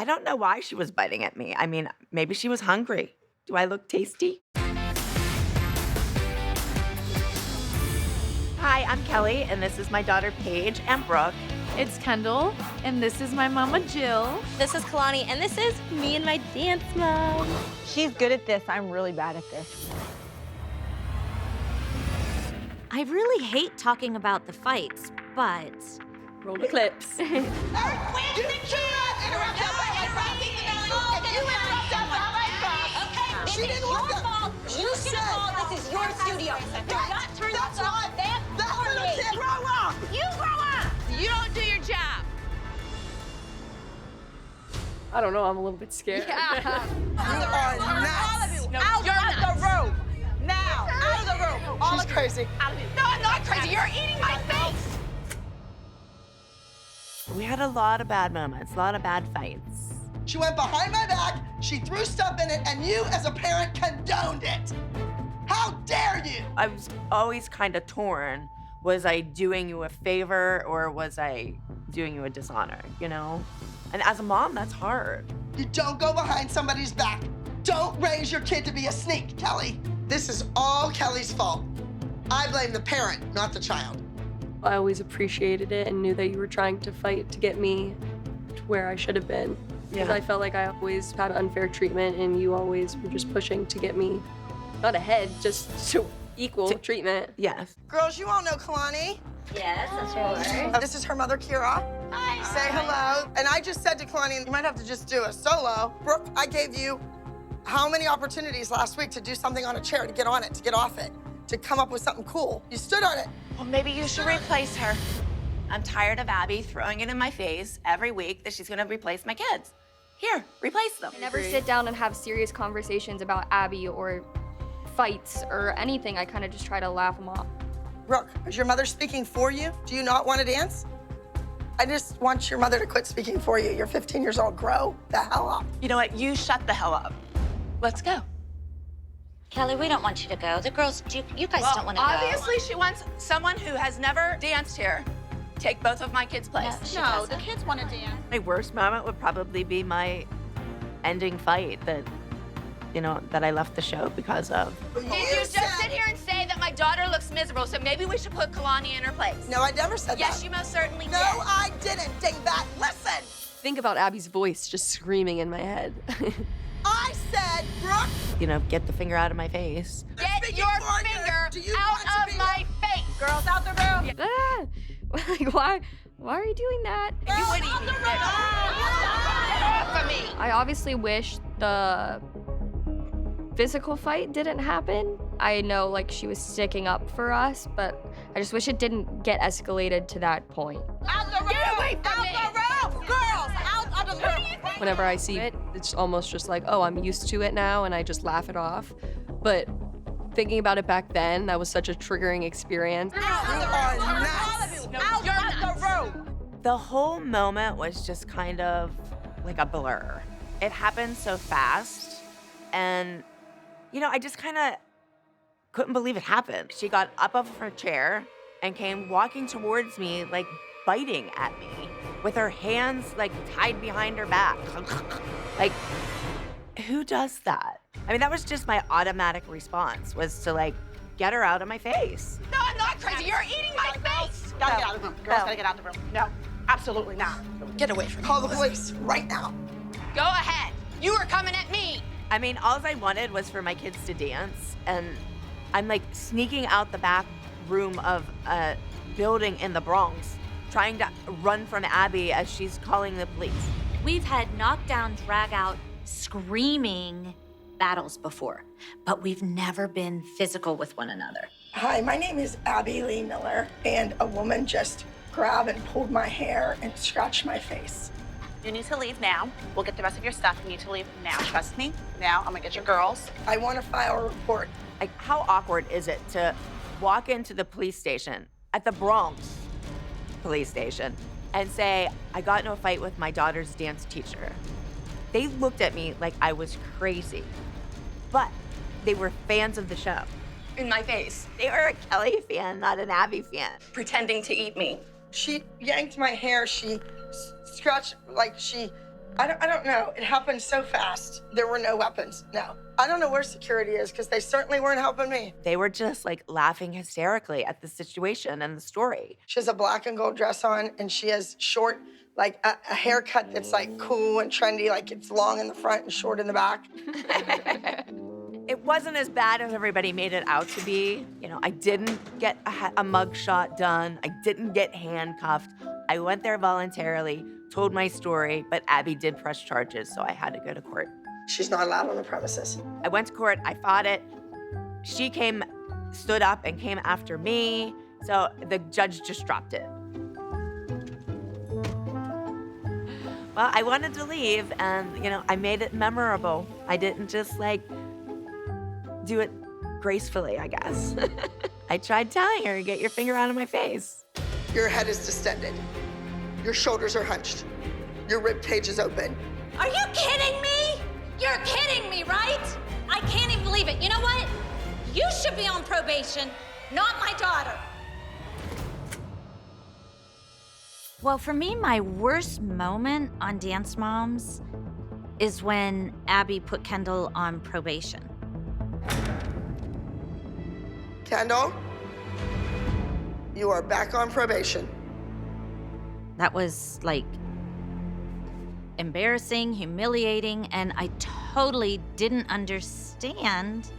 I don't know why she was biting at me. I mean, maybe she was hungry. Do I look tasty? Hi, I'm Kelly, and this is my daughter Paige and Brooke. It's Kendall, and this is my mama Jill. This is Kalani, and this is me and my dance mom. She's good at this. I'm really bad at this. I really hate talking about the fights, but... Roll the clips. She didn't want that. You said this is your studio. Do not turn that's this not off. That little kid. Grow up. You grow up. You don't do your job. I don't know, I'm a little bit scared. You are nuts. No, Out you're of nuts. the room. Now. Out of the room. All She's crazy. No, I'm not crazy. You're eating my face. We had a lot of bad moments, a lot of bad fights. She went behind my back, she threw stuff in it, and you, as a parent, condoned it. How dare you? I was always kind of torn. Was I doing you a favor or was I doing you a dishonor, you know? And as a mom, that's hard. You don't go behind somebody's back. Don't raise your kid to be a sneak, Kelly. This is all Kelly's fault. I blame the parent, not the child. I always appreciated it and knew that you were trying to fight to get me to where I should have been. Because I felt like I always had unfair treatment and you always were just pushing to get me, not ahead, just to equal treatment. Yes. Girls, you all know Kalani. Yes, of course. This is her mother, Kira. Hi. Say hello. And I just said to Kalani, you might have to just do a solo. Brooke, I gave you how many opportunities last week to do something on a chair, to get on it, to get off it, to come up with something cool. You stood on it. Well, maybe you should replace her. I'm tired of Abby throwing it in my face every week that she's gonna replace my kids. Here, replace them. I never sit down and have serious conversations about Abby or fights or anything. I kind of just try to laugh them off. Brooke, is your mother speaking for you? Do you not want to dance? I just want your mother to quit speaking for you. You're 15 years old. Grow the hell up. You know what? You shut the hell up. Let's go. Kelly, we don't want you to go. The girls, you guys don't want to go. Obviously, she wants someone who has never danced here take both of my kids' place. No, she No, doesn't. the kids want to dance. My worst moment would probably be my ending fight that, that I left the show because of. But Did you just sit here and say that my daughter looks miserable, so maybe we should put Kalani in her place? No, I never said Yes, that. you most certainly No, did. I didn't, dingbat. Listen. Think about Abby's voice just screaming in my head. I said, Brooke. Get the finger out of my face. Get speaking your for you. finger Do you want to out be of my face. Girls out the room. Ah! Like, why are you doing that? You wouldn't even get off of me. I obviously wish the physical fight didn't happen. I know, like, she was sticking up for us, but I just wish it didn't get escalated to that point. Out the room! Get away from me. Out the room! Girls, out of the room! Whenever I see it, it's almost just like, oh, I'm used to it now, and I just laugh it off. But thinking about it back then, that was such a triggering experience. You are nuts. No, Out you're of nuts. the room! The whole moment was just kind of like a blur. It happened so fast, and, I just kind of couldn't believe it happened. She got up off her chair and came walking towards me, like biting at me with her hands like tied behind her back. Like, who does that? I mean, that was just my automatic response, was to like get her out of my face. No, I'm not crazy. You're eating my face. Gotta get out of the room. Girls No. gotta get out of the room. No, absolutely not. Get away from me. Call the police right now. Go ahead. You were coming at me. I mean, all I wanted was for my kids to dance, and I'm like sneaking out the back room of a building in the Bronx, trying to run from Abby as she's calling the police. We've had knockdown, drag out, screaming battles before, but we've never been physical with one another. Hi, my name is Abby Lee Miller, and a woman just grabbed and pulled my hair and scratched my face. You need to leave now. We'll get the rest of your stuff. You need to leave now. Trust me. Now, I'm gonna get your girls. I want to file a report. Like, how awkward is it to walk into the police station at the Bronx police station and say, I got into a fight with my daughter's dance teacher? They looked at me like I was crazy, but they were fans of the show. In my face. They were a Kelly fan, not an Abby fan. Pretending to eat me. She yanked my hair. She scratched, like she I don't know. It happened so fast. There were no weapons. No. I don't know where security is because they certainly weren't helping me. They were just like laughing hysterically at the situation and the story. She has a black and gold dress on, and she has short, like a haircut that's like cool and trendy, like it's long in the front and short in the back. It wasn't as bad as everybody made it out to be. You know, I didn't get a mug shot done. I didn't get handcuffed. I went there voluntarily, told my story, but Abby did press charges, so I had to go to court. She's not allowed on the premises. I went to court, I fought it. She stood up and came after me, so the judge just dropped it. Well, I wanted to leave, and, you know, I made it memorable. I didn't just, like, do it gracefully, I guess. I tried telling her, get your finger out of my face. Your head is distended. Your shoulders are hunched. Your rib cage is open. Are you kidding me? You're kidding me, right? I can't even believe it. You know what? You should be on probation, not my daughter. Well, for me, my worst moment on Dance Moms is when Abby put Kendall on probation. Kendall, you are back on probation. That was like embarrassing, humiliating, and I totally didn't understand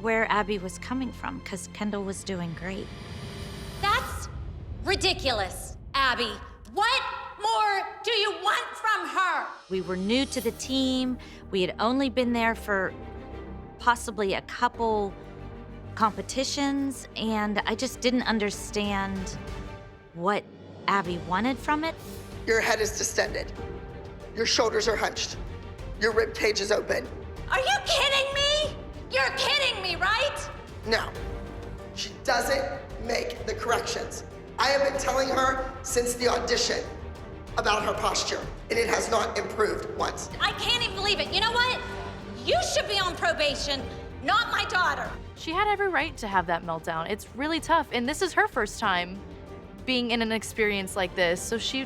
where Abby was coming from because Kendall was doing great. That's ridiculous, Abby. What more do you want from her? We were new to the team. We had only been there for possibly a couple competitions, and I just didn't understand what Abby wanted from it. Your head is distended. Your shoulders are hunched. Your rib cage is open. Are you kidding me? You're kidding me, right? No, she doesn't make the corrections. I have been telling her since the audition about her posture, and it has not improved once. I can't even believe it. You know what? You should be on probation, not my daughter. She had every right to have that meltdown. It's really tough, and this is her first time being in an experience like this, so she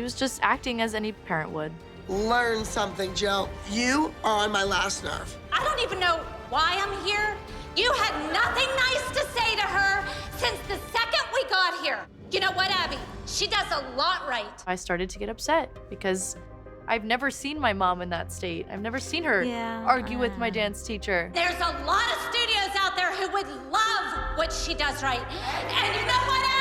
was just acting as any parent would. Learn something, Jill. You are on my last nerve. I don't even know why I'm here. You had nothing nice to say to her since the second we got here. You know what, Abby? She does a lot right. I started to get upset because I've never seen my mom in that state. I've never seen her argue with my dance teacher. There's a lot of studios out there who would love what she does right. And you know what, Abby?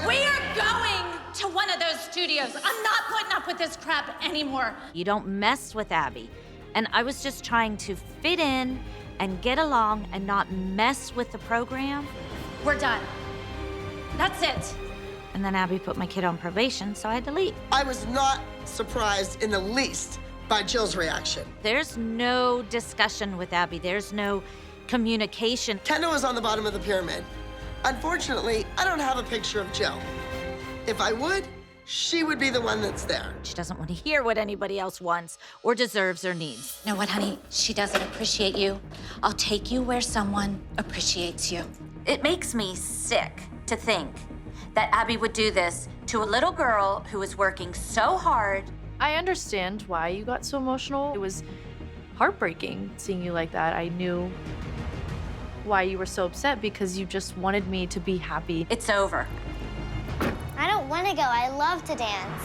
We are going to one of those studios. I'm not putting up with this crap anymore. You don't mess with Abby. And I was just trying to fit in and get along and not mess with the program. We're done. That's it. And then Abby put my kid on probation, so I had to leave. I was not surprised in the least by Jill's reaction. There's no discussion with Abby. There's no communication. Kendall was on the bottom of the pyramid. Unfortunately, I don't have a picture of Jill. If I would, she would be the one that's there. She doesn't want to hear what anybody else wants or deserves or needs. You know what, honey? She doesn't appreciate you. I'll take you where someone appreciates you. It makes me sick to think that Abby would do this to a little girl who was working so hard. I understand why you got so emotional. It was heartbreaking seeing you like that. I knew why you were so upset because you just wanted me to be happy. It's over. I don't want to go. I love to dance.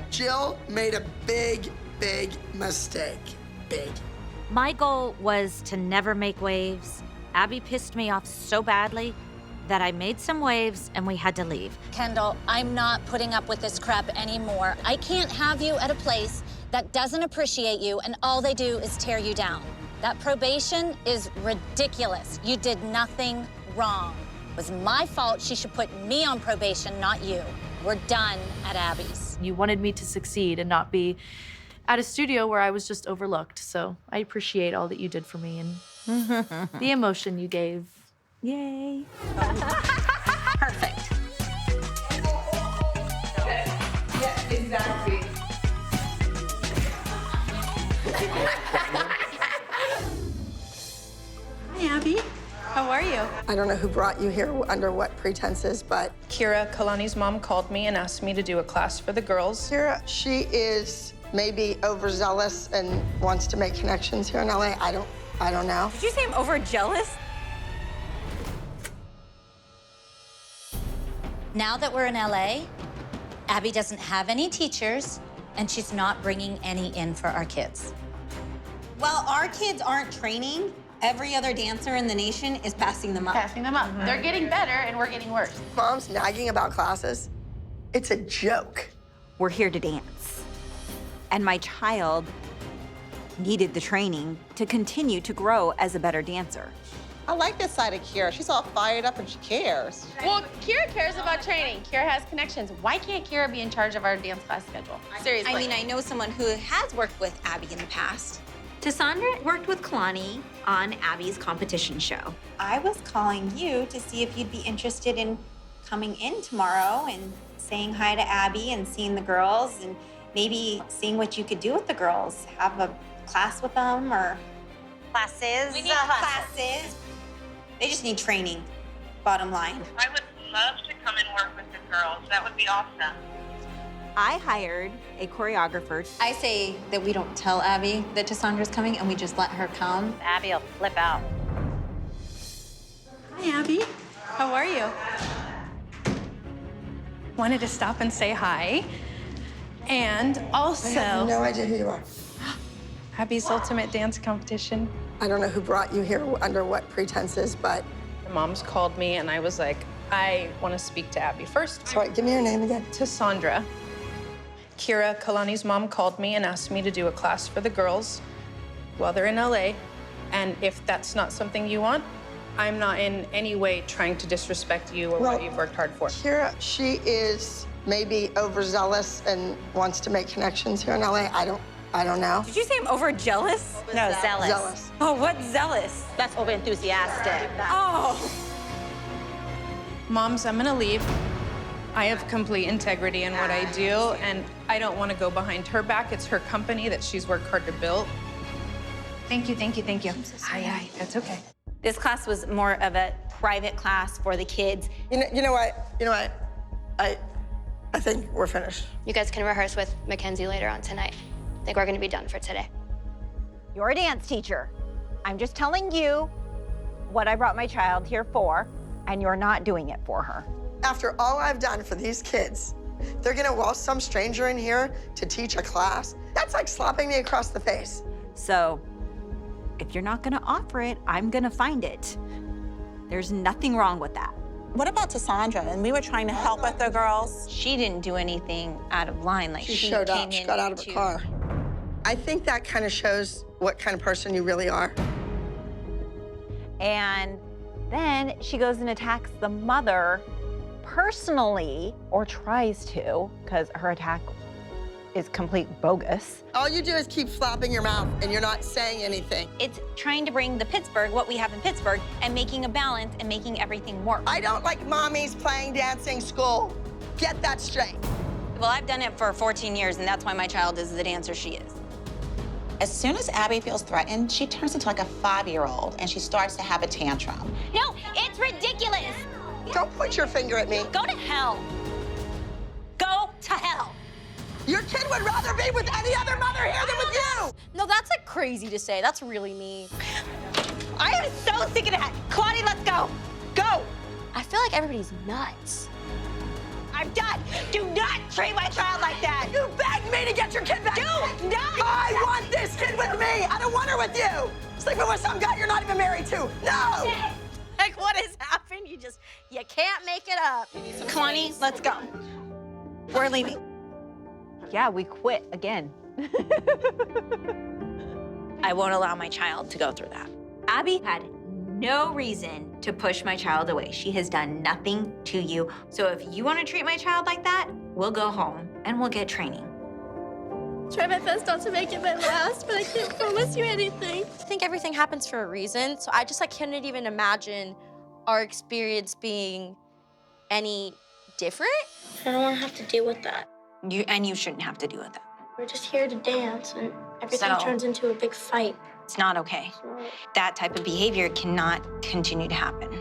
Jill made a big, big mistake. Big. My goal was to never make waves. Abby pissed me off so badly that I made some waves and we had to leave. Kendall, I'm not putting up with this crap anymore. I can't have you at a place that doesn't appreciate you and all they do is tear you down. That probation is ridiculous. You did nothing wrong. It was my fault. She should put me on probation, not you. We're done at Abby's. You wanted me to succeed and not be at a studio where I was just overlooked. So I appreciate all that you did for me and the emotion you gave. Yay. Perfect. Yeah, exactly. Hi, Abby. How are you? I don't know who brought you here under what pretenses, but Kira, Kalani's mom, called me and asked me to do a class for the girls. Kira, she is maybe overzealous and wants to make connections here in LA. I don't know. Did you say I'm overjealous? Now that we're in LA, Abby doesn't have any teachers, and she's not bringing any in for our kids. Well, our kids aren't training. Every other dancer in the nation is passing them up. Passing them up. They're getting better and we're getting worse. Mom's nagging about classes. It's a joke. We're here to dance. And my child needed the training to continue to grow as a better dancer. I like this side of Kira. She's all fired up and she cares. Well, Kira cares about training. Kira has connections. Why can't Kira be in charge of our dance class schedule? Seriously. I mean, I know someone who has worked with Abby in the past. Tassandra worked with Kalani on Abby's competition show. I was calling you to see if you'd be interested in coming in tomorrow and saying hi to Abby and seeing the girls and maybe seeing what you could do with the girls. Have a class with them or classes. We need classes. They just need training, bottom line. I would love to come and work with the girls. That would be awesome. I hired a choreographer. I say that we don't tell Abby that Tassandra's coming and we just let her come. Abby will flip out. Hi, Abby. How are you? Wanted to stop and say hi. And also... I have no idea who you are. Abby's Ultimate Dance Competition. I don't know who brought you here under what pretenses, but... The moms called me and I was like, I want to speak to Abby first. Sorry, give me your name again. Tassandra. Kira, Kalani's mom, called me and asked me to do a class for the girls while they're in LA. And if that's not something you want, I'm not in any way trying to disrespect you or what you've worked hard for. Kira, she is maybe overzealous and wants to make connections here in LA. I don't know. Did you say I'm overjealous? No, zealous. Zealous. Oh, what's zealous? That's over-enthusiastic. Oh. Moms, I'm gonna leave. I have complete integrity in what I do, and I don't want to go behind her back. It's her company that she's worked hard to build. Thank you, thank you, thank you. Aye, that's okay. This class was more of a private class for the kids. You know what? I think we're finished. You guys can rehearse with Mackenzie later on tonight. I think we're gonna be done for today. You're a dance teacher. I'm just telling you what I brought my child here for, and you're not doing it for her. After all I've done for these kids, they're gonna waltz some stranger in here to teach a class? That's like slapping me across the face. So, if you're not gonna offer it, I'm gonna find it. There's nothing wrong with that. What about Tassandra? And we were trying to help with the girls. She didn't do anything out of line. Like She showed up, she got out of her car. I think that kind of shows what kind of person you really are. And then she goes and attacks the mother personally, or tries to, because her attack is complete bogus. All you do is keep flapping your mouth and you're not saying anything. It's trying to bring the Pittsburgh, what we have in Pittsburgh, and making a balance and making everything work. I don't like mommies playing dancing school. Get that straight. Well, I've done it for 14 years, and that's why my child is the dancer she is. As soon as Abby feels threatened, she turns into like a 5-year-old and she starts to have a tantrum. No, it's ridiculous. Don't point your finger at me. Go to hell. Go to hell. Your kid would rather be with any other mother here than with you. No, that's like crazy to say. That's really mean. I am so sick of that. Claudia, let's go. Go. I feel like everybody's nuts. I'm done. Do not treat my child like that. You begged me to get your kid back. Do not. I want this kid with me. I don't want her with you. Sleeping with some guy you're not even married to. No. Like, what has happened? You can't make it up. Kalani, let's go. We're leaving. Yeah, we quit again. I won't allow my child to go through that. Abby had no reason to push my child away. She has done nothing to you. So if you want to treat my child like that, we'll go home and we'll get training. Try my best not to make it my last, but I can't promise you anything. I think everything happens for a reason, so I can't even imagine our experience being any different. I don't want to have to deal with that. You shouldn't have to deal with that. We're just here to dance, and everything So- turns into a big fight. It's not okay. That type of behavior cannot continue to happen.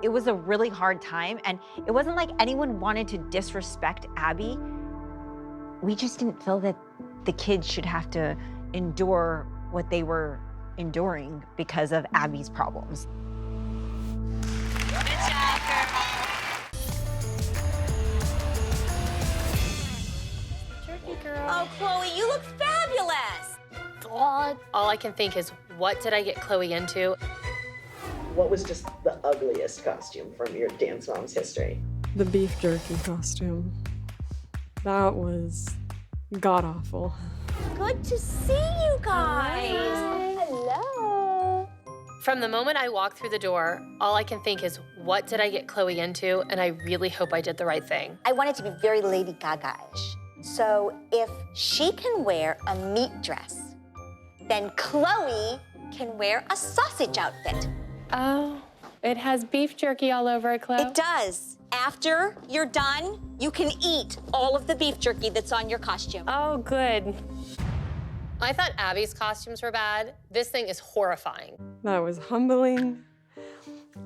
It was a really hard time, and it wasn't like anyone wanted to disrespect Abby. We just didn't feel that the kids should have to endure what they were enduring because of Abby's problems. Good job, girl. Turkey girl. Oh, Chloe, you look fabulous. God. All I can think is, what did I get Chloe into? What was just the ugliest costume from your Dance Moms history? The beef jerky costume. That was god-awful. Good to see you guys. Hello. From the moment I walked through the door, all I can think is, what did I get Chloe into? And I really hope I did the right thing. I want it to be very Lady Gaga-ish. So if she can wear a meat dress, then Chloe can wear a sausage outfit. Oh, it has beef jerky all over it, Chloe. It does. After you're done, you can eat all of the beef jerky that's on your costume. Oh, good. I thought Abby's costumes were bad. This thing is horrifying. That was humbling.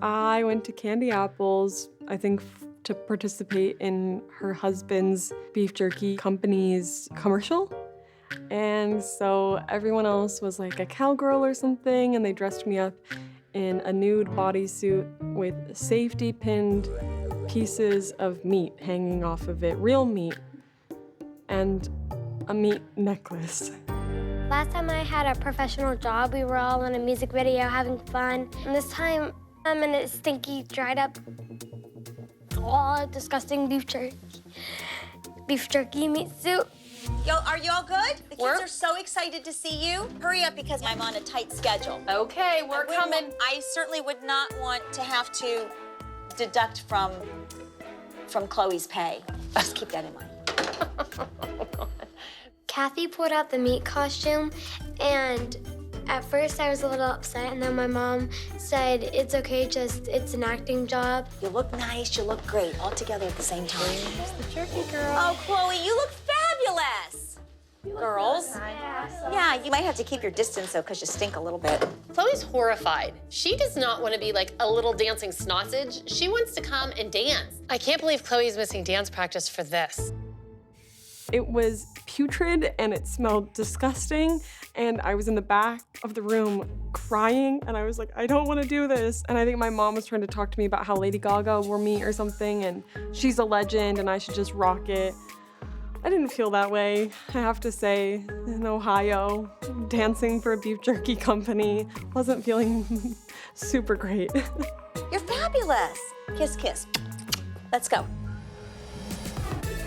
I went to Candy Apples, I think, to participate in her husband's beef jerky company's commercial. And so everyone else was like a cowgirl or something, and they dressed me up in a nude bodysuit with safety pinned pieces of meat hanging off of it, real meat, and a meat necklace. Last time I had a professional job, we were all in a music video having fun. And this time, I'm in a stinky, dried up, disgusting beef jerky meat suit. Yo, are you all good? The kids are so excited to see you. Hurry up because I'm on a tight schedule. Okay, we're coming. I certainly would not want to have to deduct from Chloe's pay. Just keep that in mind. Kathy pulled out the meat costume, and at first I was a little upset, and then my mom said, it's okay, it's an acting job. You look nice, you look great, all together at the same time. Here's the turkey girl. Oh, Chloe, you look fabulous. Girls. Yeah, you might have to keep your distance, though, because you stink a little bit. Chloe's horrified. She does not want to be like a little dancing snotzage. She wants to come and dance. I can't believe Chloe's missing dance practice for this. It was putrid and it smelled disgusting, and I was in the back of the room crying, and I was like, I don't want to do this. And I think my mom was trying to talk to me about how Lady Gaga wore meat or something, and she's a legend and I should just rock it. I didn't feel that way, I have to say. In Ohio, dancing for a beef jerky company, wasn't feeling super great. You're fabulous. Kiss, kiss. Let's go.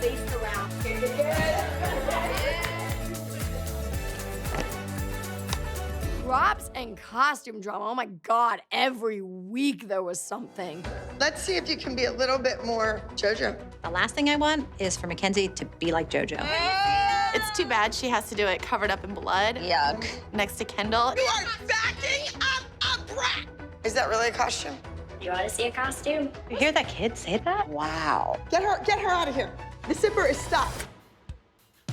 Face around. Props and costume drama. Oh my God, every week there was something. Let's see if you can be a little bit more JoJo. The last thing I want is for Mackenzie to be like JoJo. It's too bad she has to do it covered up in blood. Yuck. Next to Kendall. You are backing up a brat. Is that really a costume? You want to see a costume? You hear that kid say that? Wow. Get her out of here. The zipper is stuck.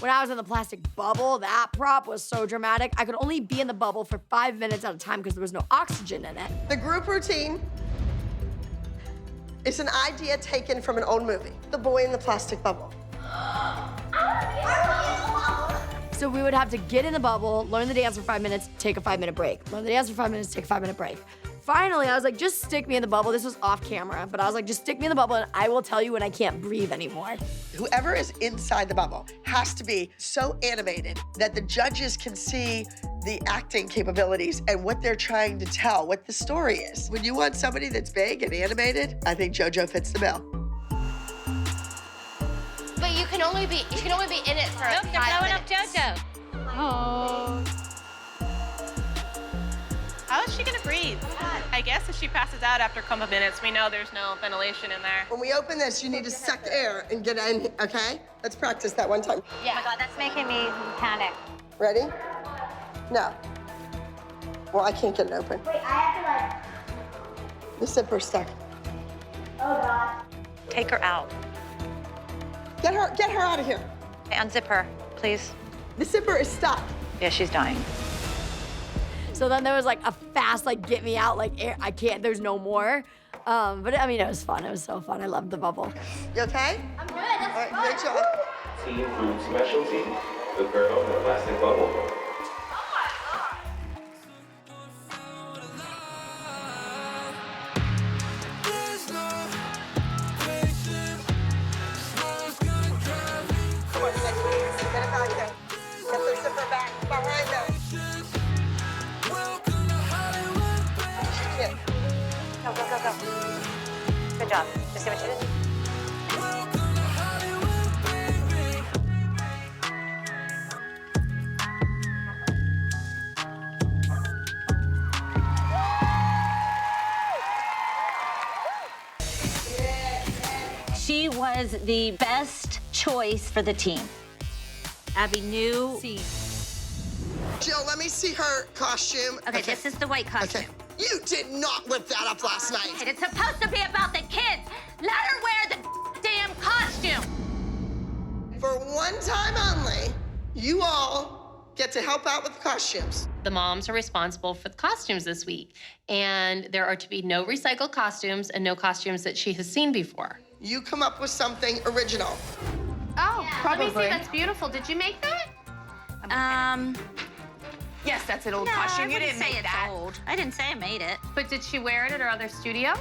When I was in the plastic bubble, that prop was so dramatic. I could only be in the bubble for 5 minutes at a time because there was no oxygen in it. The group routine is an idea taken from an old movie, The Boy in the Plastic Bubble. So we would have to get in the bubble, learn the dance for 5 minutes, take a 5-minute break. Learn the dance for 5 minutes, take a 5-minute break. Finally, I was like, just stick me in the bubble. This was off camera, but I was like, just stick me in the bubble and I will tell you when I can't breathe anymore. Whoever is inside the bubble has to be so animated that the judges can see the acting capabilities and what they're trying to tell, what the story is. When you want somebody that's big and animated, I think JoJo fits the bill. But you can only be in it for Nope, they're 5 blowing minutes. up JoJo. Oh. How is she gonna breathe? I guess if she passes out after a couple minutes, we know there's no ventilation in there. When we open this, you need to suck air and get in, okay? Let's practice that one time. Yeah. Oh my God, that's making me panic. Ready? No. Well, I can't get it open. Wait, I have to The zipper's stuck. oh God. Take her out. Get her out of here. Unzip her, please. The zipper is stuck. Yeah, she's dying. So then there was like a fast, like, get me out, like, air, I can't, there's no more. But I mean, it was fun. It was so fun. I loved the bubble. You okay? I'm good. All right, great job. Team Food Specialty, the girl in the plastic bubble. Come on, next week. Get it back there. Get the zipper back behind them. She can't. Go, go, go, go. Good job. Just see what you did. She was the best choice for the team. Abby knew. Jill, let me see her costume. Okay, this is the white costume. Okay. You did not whip that up last night. It's supposed to be about the kids. Let her wear the damn costume. For one time only, you all get to help out with the costumes. The moms are responsible for the costumes this week, and there are to be no recycled costumes and no costumes that she has seen before. You come up with something original. Oh, Let me see, probably. that's beautiful. Did you make that? Yes, that's an old No, costume. I You wouldn't didn't say make it's that. old. I didn't say I made it. But did she wear it at her other studio?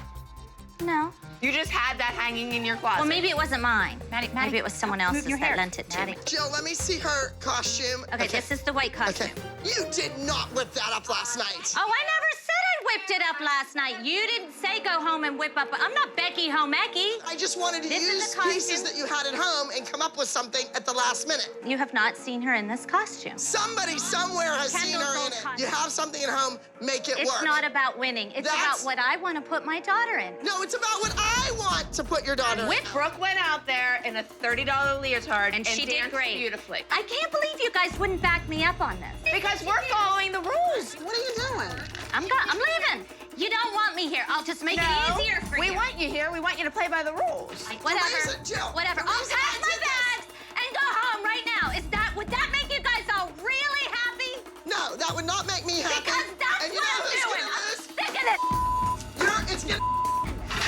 No. You just had that hanging in your closet. Well, maybe it wasn't mine. Maybe it was someone move else's your that hair. lent it to me. Jill, let me see her costume. Okay, this is the white costume. Okay. You did not whip that up last night. Oh, I never said I whipped it up last night. You didn't say go home and whip up. I'm not Becky Homecky. I just wanted to This is use the costume. pieces that you had at home and come up with something at the last minute. You have not seen her in this costume. Somebody somewhere has seen Kendall's her old in it. costume. You have something at home, make it It's work. not about winning. It's That's- about what I want to put my daughter in. No, it's about what I want to put your daughter in. Brooke went out there in a $30 leotard And she did danced great. beautifully. I can't believe you guys wouldn't back me up on this. Because we're following the rules. What are you doing? I'm leaving. You don't want me here. I'll just make it easier for We you. want you here. We want you to play by the rules. Whatever. reason, Jill, Whatever. the I'll reason pack I my did this- bags and go home right now. Would that make you guys all really happy? No, that would not make me happy. Because that's and you what know I'm who's doing. gonna I'm lose? sick of it.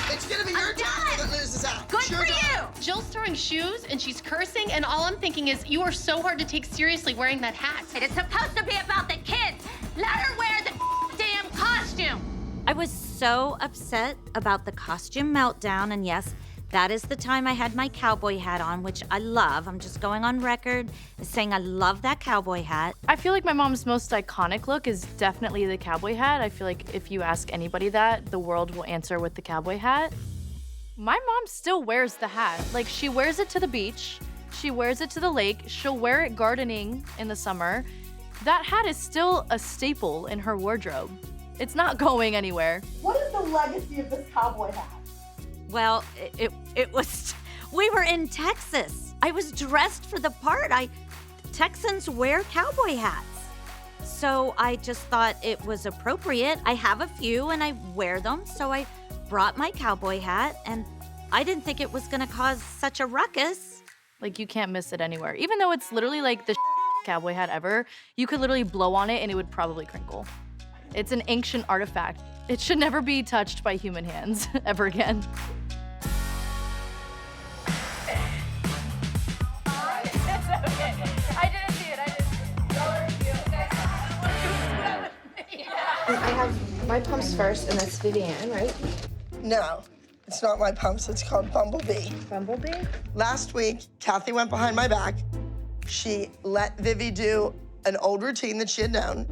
It's gonna be your daughter that loses out. Good It's your for daughter. you! Jill's throwing shoes and she's cursing, and all I'm thinking is, you are so hard to take seriously wearing that hat. It's supposed to be about the kids. Let her wear the damn costume. I was so upset about the costume meltdown, and yes, that is the time I had my cowboy hat on, which I love. I'm just going on record as saying I love that cowboy hat. I feel like my mom's most iconic look is definitely the cowboy hat. I feel like if you ask anybody that, the world will answer with the cowboy hat. My mom still wears the hat. Like, she wears it to the beach, she wears it to the lake, she'll wear it gardening in the summer. That hat is still a staple in her wardrobe. It's not going anywhere. What is the legacy of this cowboy hat? Well, it was, we were in Texas. I was dressed for the part. Texans wear cowboy hats. So I just thought it was appropriate. I have a few and I wear them, so I brought my cowboy hat, and I didn't think it was gonna cause such a ruckus. Like, you can't miss it anywhere. Even though it's literally like the cowboy hat ever, you could literally blow on it and it would probably crinkle. It's an ancient artifact. It should never be touched by human hands ever again. I have my pumps first, and that's Vivian, right? No, it's not my pumps. It's called Bumblebee. Bumblebee? Last week, Kathy went behind my back. She let Vivi do an old routine that she had known.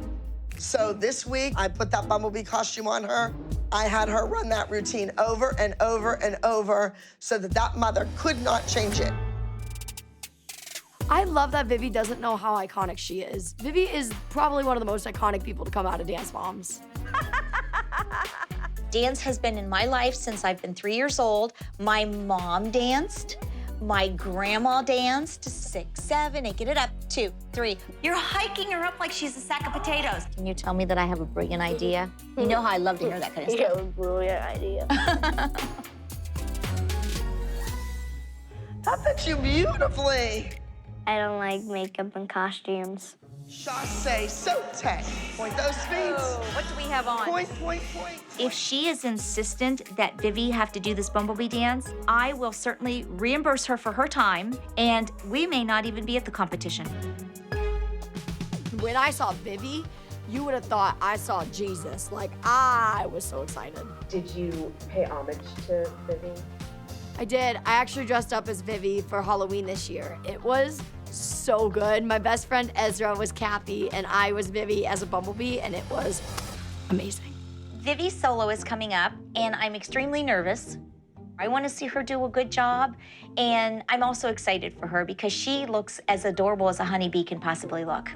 So this week, I put that Bumblebee costume on her. I had her run that routine over and over and over so that that mother could not change it. I love that Vivi doesn't know how iconic she is. Vivi is probably one of the most iconic people to come out of Dance Moms. Dance has been in my life since I've been 3 years old. My mom danced. My grandma danced. 6, 7, 8, get it up. 2, 3. You're hiking her up like she's a sack of potatoes. Can you tell me that I have a brilliant idea? You know how I love to hear that kind of stuff. You have a brilliant idea. That fits you beautifully. I don't like makeup and costumes. Chasse saute. Point those feet. What do we have on? Point, point, point. If she is insistent that Vivi have to do this bumblebee dance, I will certainly reimburse her for her time, and we may not even be at the competition. When I saw Vivi, you would have thought I saw Jesus. Like, I was so excited. Did you pay homage to Vivi? I did. I actually dressed up as Vivi for Halloween this year. It was so good. My best friend Ezra was Kathy, and I was Vivi as a bumblebee, and it was amazing. Vivi's solo is coming up, and I'm extremely nervous. I want to see her do a good job, and I'm also excited for her because she looks as adorable as a honeybee can possibly look.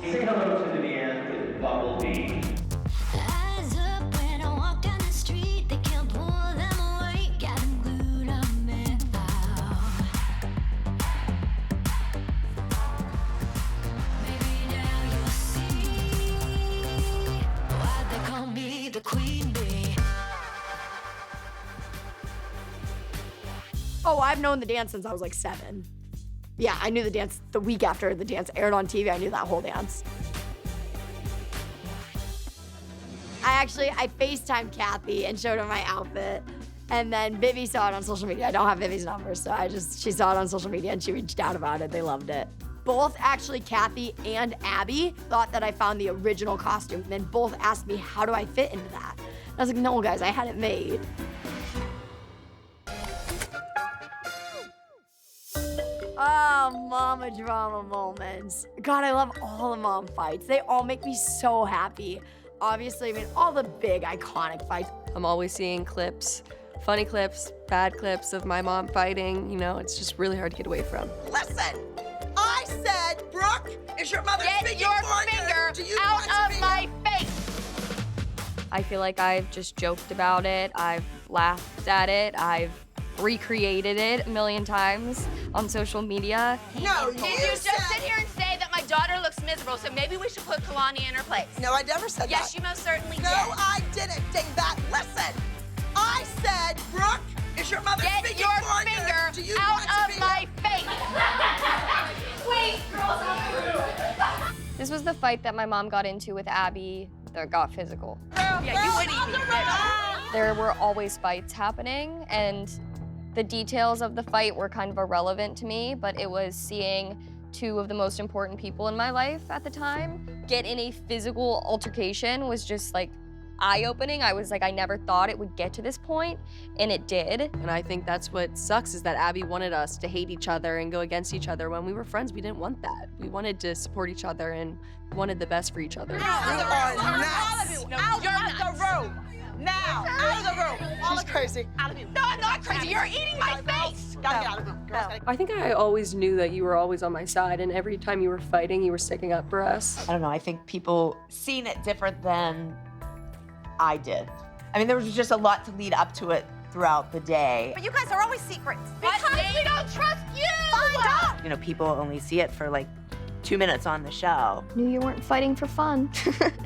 Say hello to Vivian with Bumblebee. Oh, I've known the dance since I was like 7. Yeah, I knew the dance the week after the dance aired on TV. I knew that whole dance. I FaceTimed Kathy and showed her my outfit. And then Vivi saw it on social media. I don't have Vivi's number, so she saw it on social media and she reached out about it. They loved it. Both actually, Kathy and Abby, thought that I found the original costume. And then both asked me, how do I fit into that? And I was like, no, guys, I had it made. Oh, mama drama moments. God, I love all the mom fights. They all make me so happy. Obviously, I mean, all the big iconic fights. I'm always seeing clips, funny clips, bad clips of my mom fighting. You know, it's just really hard to get away from. Listen, I said, Brooke, is your mother Get your finger out of my face! I feel like I've just joked about it. I've laughed at it. I've recreated it a million times on social media. No, Did you just sit here and say that my daughter looks miserable, so maybe we should put Kalani in her place? No, I never said that. Yes, you most certainly did. No, I didn't, dingbat. Listen, I said, Brooke, is your mother Get your finger Do you out want to of be my face! Wait, girls, This was the fight that my mom got into with Abby that got physical. Yeah, you wouldn't even. There were always fights happening, and the details of the fight were kind of irrelevant to me, but it was seeing two of the most important people in my life at the time get in a physical altercation was just like eye-opening. I was like, I never thought it would get to this point, and it did. And I think that's what sucks is that Abby wanted us to hate each other and go against each other. When we were friends, we didn't want that. We wanted to support each other and wanted the best for each other. Out of the room! Now! Out of the room! She's crazy. Out of you. No, I'm not crazy. You're eating my face. Gotta get out of the room. Girls, gotta I think I always knew that you were always on my side, and every time you were fighting, you were sticking up for us. I don't know, I think people seen it different than I did. I mean, there was just a lot to lead up to it throughout the day. But you guys are always secrets. Because we don't trust you! Find out! You know, people only see it for like 2 minutes on the show. Knew you weren't fighting for fun.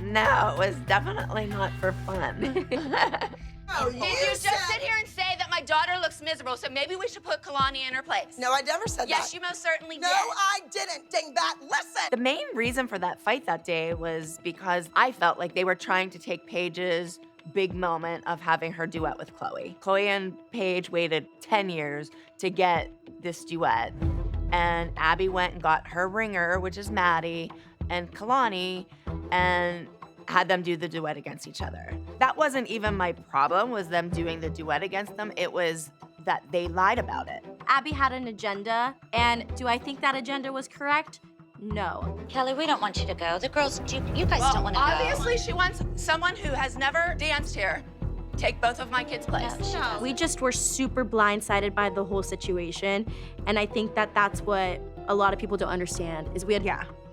No, it was definitely not for fun. Did you just sit here and say that my daughter looks miserable, so maybe we should put Kalani in her place? No, I never said that. Yes, you most certainly did. No, I didn't, dingbat. Listen. The main reason for that fight that day was because I felt like they were trying to take Paige's big moment of having her duet with Chloe. Chloe and Paige waited 10 years to get this duet. And Abby went and got her ringer, which is Maddie, and Kalani, and had them do the duet against each other. That wasn't even my problem, was them doing the duet against them. It was that they lied about it. Abby had an agenda, and do I think that agenda was correct? No. Kelly, we don't want you to go. The girls, you guys don't want to go. Obviously, she wants someone who has never danced here take both of my kids' place. We just were super blindsided by the whole situation, and I think that that's what a lot of people don't understand, is we had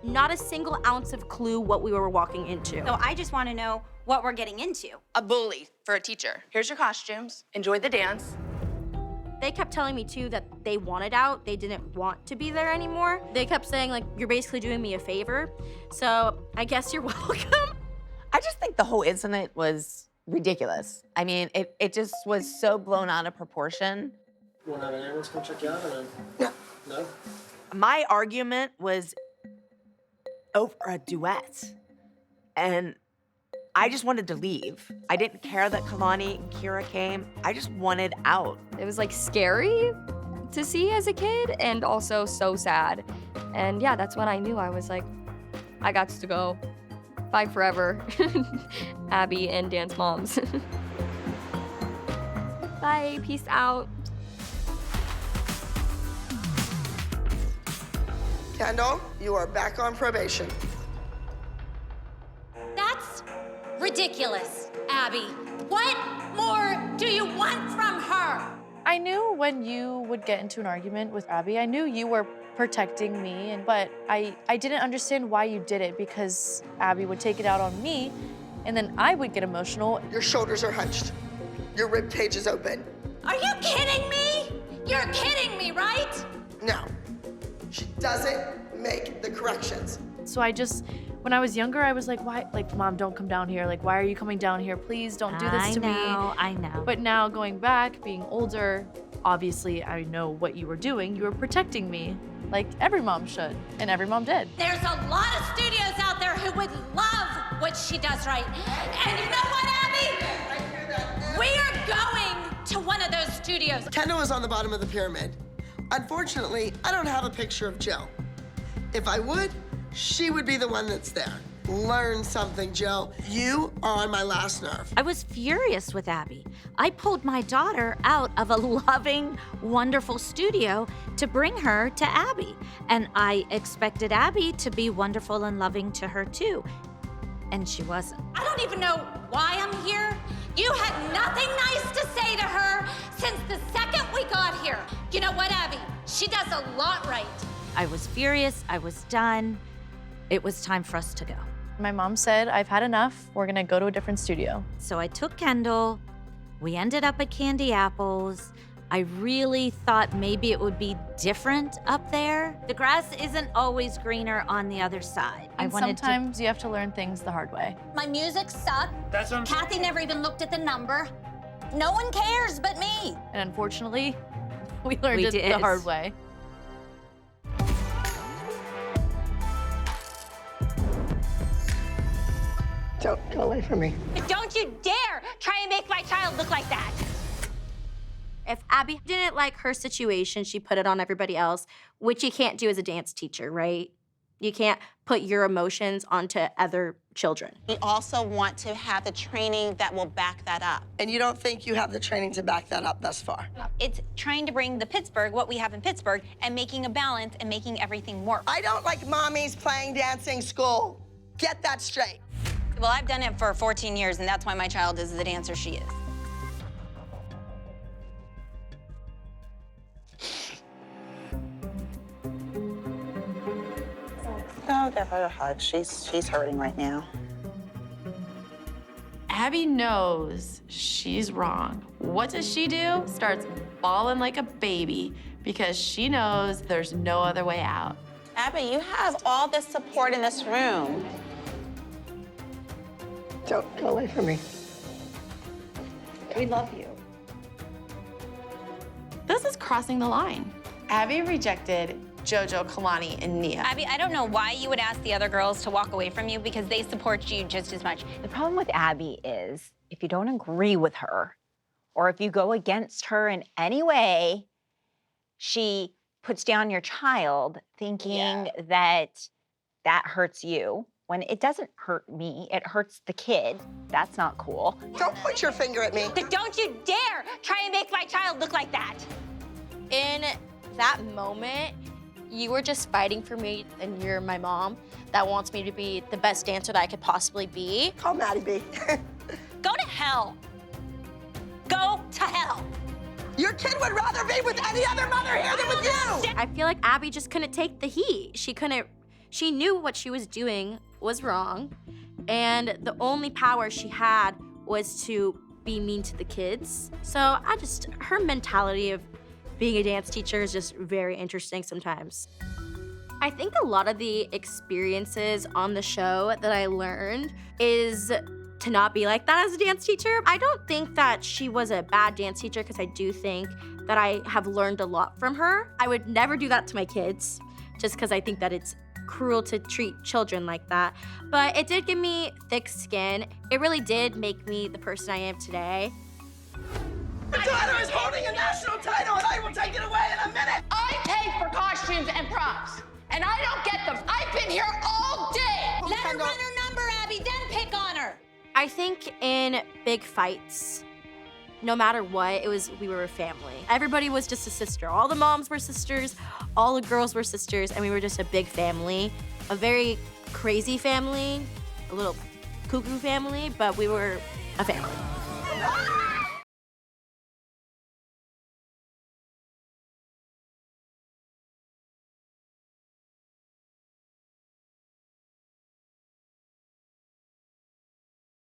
not a single ounce of clue what we were walking into. So I just want to know what we're getting into. A bully for a teacher. Here's your costumes. Enjoy the dance. They kept telling me too that they wanted out, they didn't want to be there anymore. They kept saying like, you're basically doing me a favor, so I guess you're welcome. I just think the whole incident was ridiculous. I mean, it just was so blown out of proportion. You want to have an ambulance come check you out or no? No. My argument was over a duet. And I just wanted to leave. I didn't care that Kalani and Kira came. I just wanted out. It was like scary to see as a kid and also so sad. And yeah, that's when I knew. I was like, I got to go. Bye forever. Abby and Dan's moms. Bye, peace out. Kendall, you are back on probation. That's ridiculous, Abby. What more do you want from her? I knew when you would get into an argument with Abby, I knew you were protecting me, but I didn't understand why you did it, because Abby would take it out on me, and then I would get emotional. Your shoulders are hunched. Your rib cage is open. Are you kidding me? You're kidding me, right? No. She doesn't make the corrections. So when I was younger, I was like, why? Like, Mom, don't come down here. Like, why are you coming down here? Please don't do this to me. I know. But now going back, being older, obviously I know what you were doing. You were protecting me like every mom should, and every mom did. There's a lot of studios out there who would love what she does right. And you know what, Abby? We are going to one of those studios. Kendall is on the bottom of the pyramid. Unfortunately, I don't have a picture of Jill. If I would, she would be the one that's there. Learn something, Jill. You are on my last nerve. I was furious with Abby. I pulled my daughter out of a loving, wonderful studio to bring her to Abby. And I expected Abby to be wonderful and loving to her too. And she wasn't. I don't even know why I'm here. You had nothing nice to say to her since the second we got here. You know what, Abby? She does a lot right. I was furious. I was done. It was time for us to go. My mom said, I've had enough. We're gonna go to a different studio. So I took Kendall. We ended up at Candy Apples. I really thought maybe it would be different up there. The grass isn't always greener on the other side. And sometimes you have to learn things the hard way. My music sucked. That's what I'm saying. Kathy never even looked at the number. No one cares but me. And unfortunately, we learned it did. the hard way. Don't go away from me. Don't you dare try and make my child look like that. If Abby didn't like her situation, she put it on everybody else, which you can't do as a dance teacher, right? You can't put your emotions onto other children. We also want to have the training that will back that up. And you don't think you have the training to back that up thus far? It's trying to bring the Pittsburgh, what we have in Pittsburgh, and making a balance and making everything work. I don't like mommies playing dancing school. Get that straight. Well, I've done it for 14 years, and that's why my child is the dancer she is. No, give her a hug. She's hurting right now. Abby knows she's wrong. What does she do? Starts bawling like a baby because she knows there's no other way out. Abby, you have all this support in this room. Don't go away from me. We love you. This is crossing the line. Abby rejected JoJo, Kalani, and Nia. Abby, I don't know why you would ask the other girls to walk away from you because they support you just as much. The problem with Abby is if you don't agree with her or if you go against her in any way, she puts down your child thinking that hurts you. When it doesn't hurt me, it hurts the kid. That's not cool. Don't point your finger at me. Don't you dare try and make my child look like that. In that moment, you were just fighting for me, and you're my mom that wants me to be the best dancer that I could possibly be. Call Maddie B. Go to hell. Go to hell. Your kid would rather be with any other mother here than with you. I feel like Abby just couldn't take the heat. She knew what she was doing was wrong, and the only power she had was to be mean to the kids. So her mentality of being a dance teacher is just very interesting sometimes. I think a lot of the experiences on the show that I learned is to not be like that as a dance teacher. I don't think that she was a bad dance teacher because I do think that I have learned a lot from her. I would never do that to my kids just because I think that it's cruel to treat children like that. But it did give me thick skin. It really did make me the person I am today. My daughter is holding a national title and I will take it away in a minute. I pay for costumes and props, and I don't get them. I've been here all day. Let her run her number, Abby, then pick on her. I think in big fights, no matter what, we were a family. Everybody was just a sister. All the moms were sisters, all the girls were sisters, and we were just a big family. A very crazy family, a little cuckoo family, but we were a family.